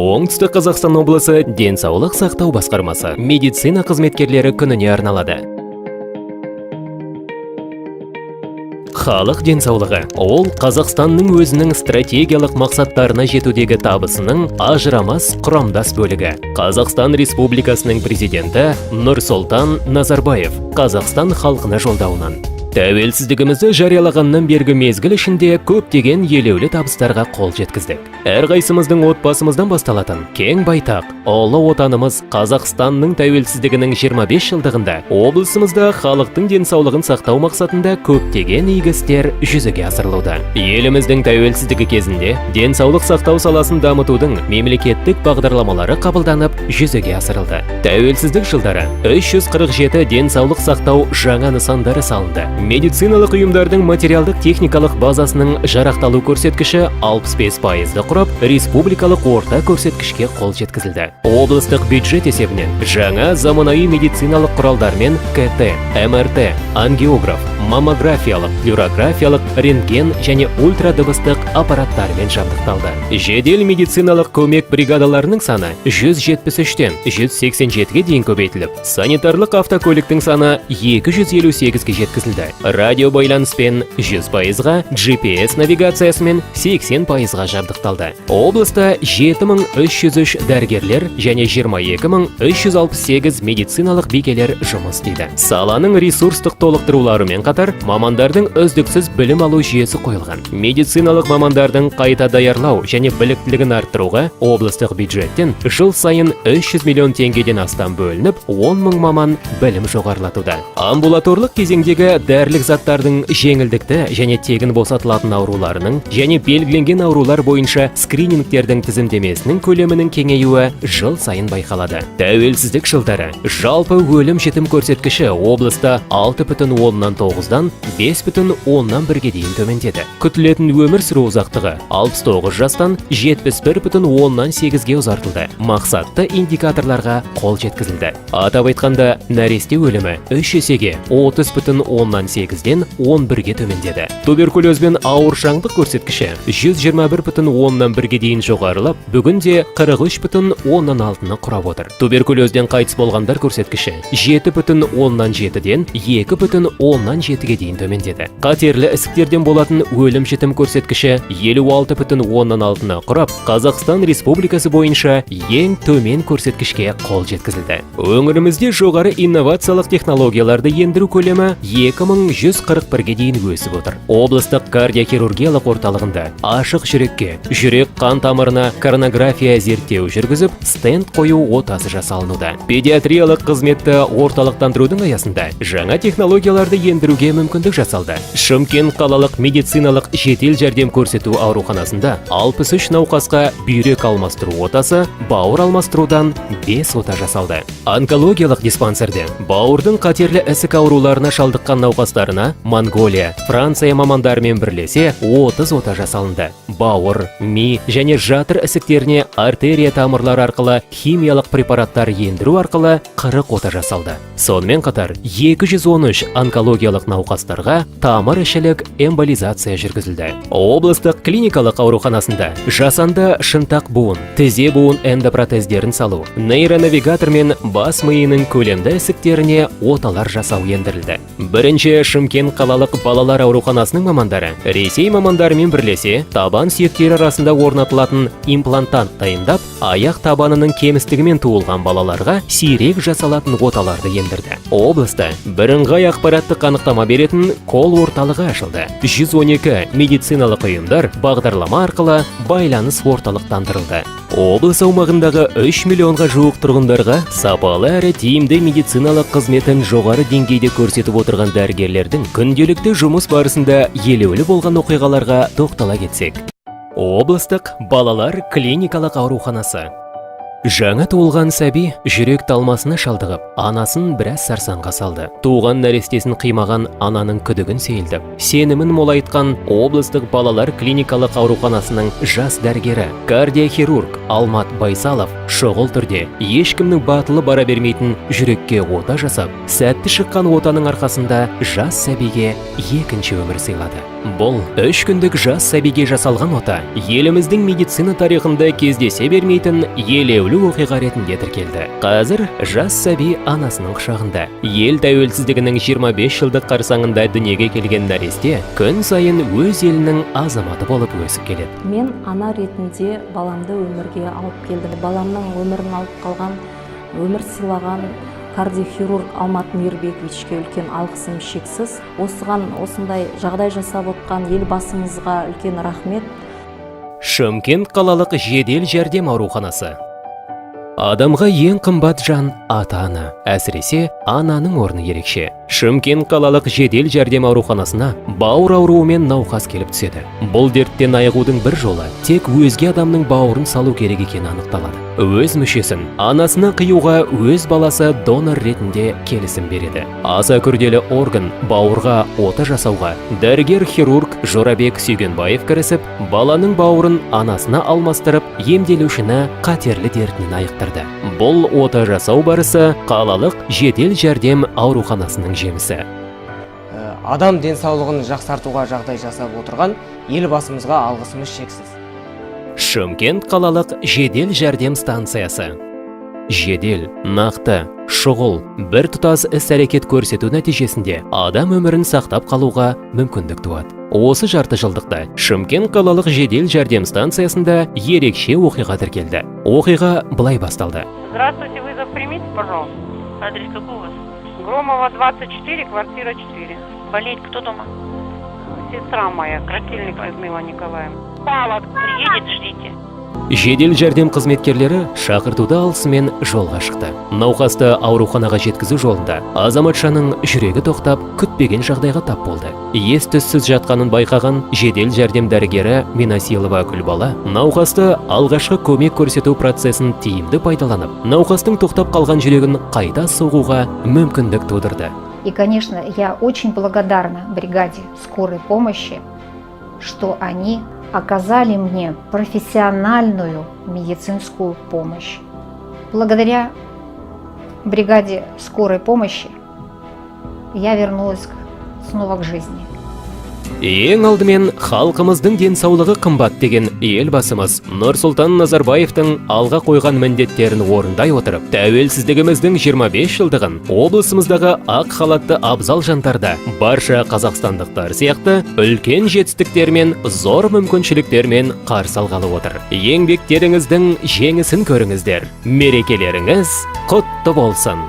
Оңтүстік Қазақстан облысы денсаулық сақтау басқармасы медицина қызметкерлері күніне арналады. Халық денсаулығы ол Қазақстанның өзінің стратегиялық мақсаттарына жетудегі табысының ажырамас құрамдас бөлігі. Қазақстан Республикасының президенті Нұрсұлтан Назарбаев Қазақстан халқына жолдауынан. Тәуелсіздігімізді жариялағаннан бергі мезгіл ішінде көптеген елеулі табыстарға қол жеткіздік. Әрқайсымыздың отбасымыздан басталатын кең байтақ, ұлы отанымыз Қазақстанның тәуелсіздігінің 25 жылдығында облысымызда халықтың денсаулығын сақтау мақсатында көптеген игі істер жүзеге асырылуда. Еліміздің тәуелсіздігі кезінде денсаулық сақтау саласын дамытудың мемлекеттік бағдарламалары қабылданып жүзеге асырылды. Тәуелсіздік жылдары 347 денсаулық сақтау жаңа нысандары салынды. Медициналық ұйымдардың материалдық техникалық базасының жарақталу көрсеткіші 65%-ды құрап, республикалық орта көрсеткішке қол жеткізілді. Облыстық бюджет есебінен жаңа заманауи медициналық құралдармен КТ, МРТ, ангиограф, маммографиялық, флюорографиялық, рентген және ультрадыбыстық аппараттармен жабдықталды. Жедел медициналық көмек бригадаларының саны 173-тен 187-ге дейін көбейтіліп, санитарлық автокөліктің саны 258-ге жеткізілді. Радио байланыспен 100%-ға, GPS навигациясымен 80%-ға жабдықталды. Облыста 7303 дәрігерлер және 22368 медициналық бикелер жұмыс істейді. Саланың ресурстық толықтыруларымен қатар, мамандардың үздіксіз білім алу жүйесі қойылған. Медициналық мамандардың қайта даярлау және біліктілігін арттыруға облыстық бюджеттен жыл сайын 300 миллион теңгеден астам бөлініп, 10 мың маман білім жоғарылатуда. Амбулаторлық кезеңдегі дәрілік заттардың жеңілдікті және тегін босатылатын ауруларының және белгіленген аурулар бойынша скринингтердің тізімдемесінің көлемінің кеңеюі жыл сайын байқалады. Тәуелсіздік жылдары жалпы өлім-жітім көрсеткіші облыста 6,9-дан 5,1-ге дейін төмендеді. Күтілетін өмір сүру ұзақтығы 69 жастан 71,8-ге ұзартылды. Мақсатты индикаторларға қол жеткізілді. Атап айтқанда, нәресте өлімі 3 есеге 30,8-ден 11-ге төмендеді. Туберкулезбен ауыршаңдық көрсеткіші 121,1-ге дейін жоғарылап, бүгінде 43,6-ны құрап отыр. Туберкулезден қайтыс болғандар көрсеткіші 7,7-ден 2,7-ге дейін төмендеді. Қатерлі ісіктерден болатын өлім-жітім көрсеткіші 56,6-ны құрап, Қазақстан Республикасы бойынша ең төмен көрсеткішке қол жеткізілді. Өңірімізде жоғары инновациялық технологияларды ендіру көлемі 2141-ге дейін өсіп отыр. Облыстық кардиохирургиялық орталығында ашық жүрекке, жүрек қан тамырына коронография зерттеу жүргізіп, стенд қою отасы жасалынуда. Педиатриялық қызметті орталықтандырудың аясында жаңа технологияларды ендіруге мүмкіндік жасалды. Шымкент қалалық медициналық жедел жәрдем көрсету ауруханасында 63 науқасқа бүйрек алмастыру отасы, бауыр алмастырудан 5 ота жасалды. Онкологиялық диспансерде бауырдың қатерлі ісік ауруларына шалдыққан науқастарына Монголия, Франция мамандарымен бірлесе 30 ота жасалынды. Бауыр, ми және жатыр ісіктеріне артерия тамырлары арқылы химиялық препараттар ендіру арқылы 40 ота жасалды. Сонымен қатар 213 онкологиялық науқастарға тамыр-ішілік эмболизация жүргізілді. Облыстық клиникалық ауруханасында жасанды шынтақ буын, тізе буын эндопротездерін салу, нейронавигатор мен бас миының көлемді ісіктеріне оталар жасау ендірілді. Бірінші Шымкент қалалық балалар ауруханасының мамандары Ресей мамандарымен бірлесе табан сүйектері арасында орнатылатын имплантант дайындап, аяқ табанының кемістігімен туылған балаларға сирек жасалатын оталарды ендірді. Облыста бірыңғай ақпараттық анықтама беретін кол орталығы ашылды. 112 медициналық ұйымдар бағдарлама арқылы байланыс орталықтандырылды. Облыс аумағындағы 3 миллионға жуық тұрғындарға сапалы әрі тиімді медициналық қызметін жоғары деңгейде көрсетіп отырған дәрігерлердің күнделікті жұмыс барысында елеулі болған оқиғаларға тоқтала кетсек. Облыстық балалар клиникалық ауруханасы. Жаңа туылған сәби жүрек талмасына шалдығып, анасын біраз сарсаңға салды. Туған нәрестесін қимаған ананың күдігін сейілдіп, сенімін молайтқан облыстық балалар клиникалық ауруханасының жас дәрігері, кардиохирург Алмат Байсалов шұғыл түрде ешкімнің батылы бара бермейтін жүрекке ота жасап, сәтті шыққан отаның арқасында жас сәбиге екінші өмір сыйлады. Бұл 3 күндік жас сәбиге жасалған ота еліміздің медицина тарихында кездесе бермейтін елеулі оқиға ретінде тіркелді. Қазір жас сәби анасының құшағында. Ел тәуелсіздігінің 25 жылдық қарсаңында дүниеге келген нәресте күн сайын өз елінің азаматы болып өсіп келеді. Мен ана ретінде баламды өмірге алып келдім. Баламның өмірін алып қалған, өмір сыйлаған кардиохирург Алмат Мейірбековичке үлкен алғысым шексіз. Осыған осындай жағдай жасап отқан елбасымызға үлкен рахмет. Шымкент қалалық жедел жәрдем ауруханасы. Адамға ең қымбат жан ата-ана, әсіресе ананың орны ерекше. Шымкент қалалық жедел жәрдем ауруханасына бауыр ауруымен науқас келіп түседі. Бұл дерттен айығудың бір жолы тек өзге адамның бауырын салу керек екені анықталады. Өз мүшесін анасына қиюға өз баласы донор ретінде келісім береді. Аса күрделі орган бауырға ота жасауға дәрігер-хирург Жорабек Сүйгенбаев кірісіп, баланың бауырын анасына алмастырып, емделушіні қатерлі дертінен айықтырды. Бұл ота жасау барысы қалалық жедел жәрдем ауруханасының жемісі. Адам денсаулығын жақсартуға жағдай жасап отырған елбасымызға алғысымыз шексіз. Шымкент қалалық жедел жәрдем станциясы. Жедел, нақты, шұғыл, бір тұтас іс-әрекет көрсету нәтижесінде адам өмірін сақтап қалуға мүмкіндік туады. Осы жарты жылдықта Шымкент қалалық жедел жәрдем станциясында ерекше оқиға тіркелді. Оқиға былай басталды. Здравствуйте, вызов примите, пожалуйста. Адрес какой у вас? Громова, 24, квартира 4. Болеть кто дома? Сестра моя, Красильникова Людмила Николаевна. Павлов приедет, ждите. Жедел жәрдем қызметкерлері шақыртуды алысымен жолға шықты. Науқасты ауруханаға жеткізу жолында азаматшаның жүрегі тоқтап, күтпеген жағдайға тап болды. Ес-түссіз жатқанын байқаған жедел жәрдем дәрігері Минасилова Күлбала науқасты алғашқы көмек көрсету процесін тиімді пайдаланып, науқастың тоқтап қалған жүрегін қайта соғуға мүмкіндік тудырды. И, конечно, я очень благодарна бригаде скорой помощи, что они оказали мне профессиональную медицинскую помощь. Благодаря бригаде скорой помощи я вернулась снова к жизни. Ең алдымен халқымыздың денсаулығы қымбат деген елбасымыз Нұрсұлтан Назарбаевтың алға қойған міндеттерін орындай отырып, тәуелсіздігіміздің 25 жылдығын облысымыздағы ақ халатты абзал жандарда барша қазақстандықтар сияқты үлкен жетістіктермен, зор мүмкіншіліктермен қарсы алғалы отыр. Еңбектеріңіздің жеңісін көріңіздер. Мерекелеріңіз құтты болсын.